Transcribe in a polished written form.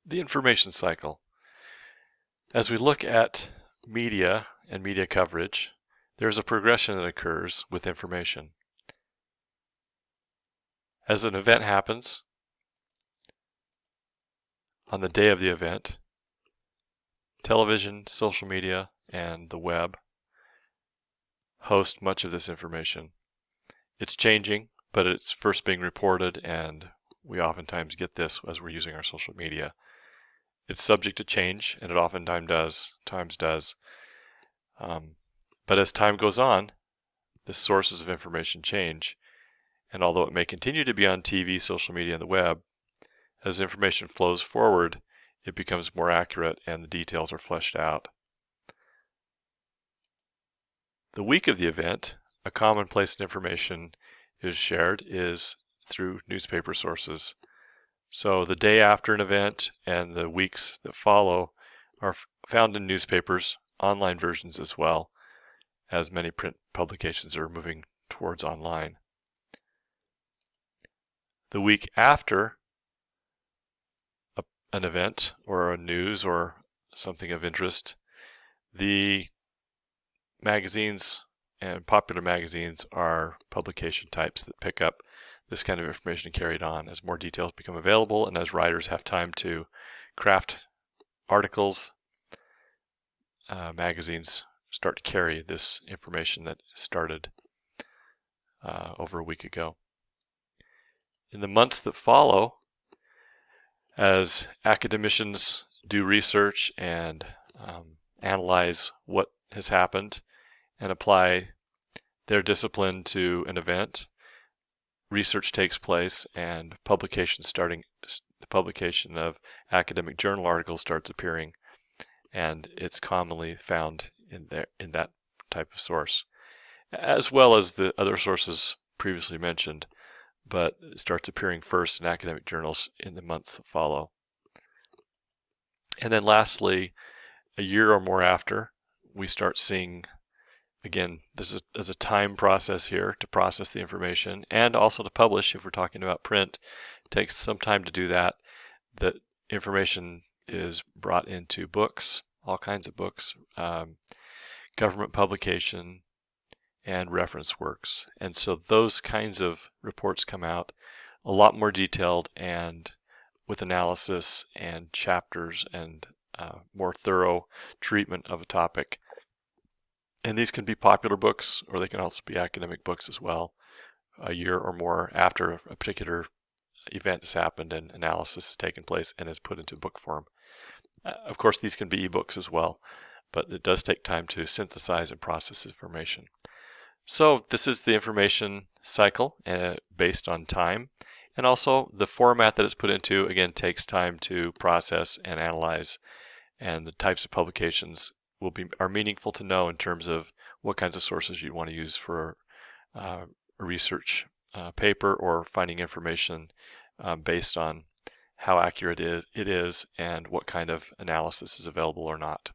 The information cycle. As we look at media and media coverage, there's a progression that occurs with information. As an event happens, on the day of the event, television, social media, and the web host much of this information. It's changing, but it's first being reported, and we oftentimes get this as we're using our social media. It's subject to change, and it oftentimes does. But as time goes on, the sources of information change, and although it may continue to be on TV, social media, and the web, as information flows forward, it becomes more accurate and the details are fleshed out. The week of the event, a common place information is shared is through newspaper sources. So the day after an event and the weeks that follow are found in newspapers, online versions as well, as many print publications are moving towards online. The week after an event or a news or something of interest, the magazines and popular magazines are publication types that pick up this kind of information carried on as more details become available and as writers have time to craft articles. Magazines start to carry this information that started over a week ago. In the months that follow, as academicians do research and analyze what has happened and apply their discipline to an event, research takes place and the publication of academic journal articles starts appearing, and it's commonly found in that type of source, as well as the other sources previously mentioned, but it starts appearing first in academic journals in the months that follow. And then lastly, a year or more after, we start seeing, again, there's a time process here to process the information and also to publish. If we're talking about print, it takes some time to do that. The information is brought into books, all kinds of books, government publication, and reference works. And so those kinds of reports come out a lot more detailed and with analysis and chapters and more thorough treatment of a topic. And these can be popular books, or they can also be academic books as well, a year or more after a particular event has happened and analysis has taken place and is put into book form. Of course, these can be ebooks as well, but it does take time to synthesize and process information. So this is the information cycle based on time, and also the format that it's put into, again, takes time to process and analyze, and the types of publications are meaningful to know in terms of what kinds of sources you want to use for a research paper or finding information based on how accurate it is and what kind of analysis is available or not.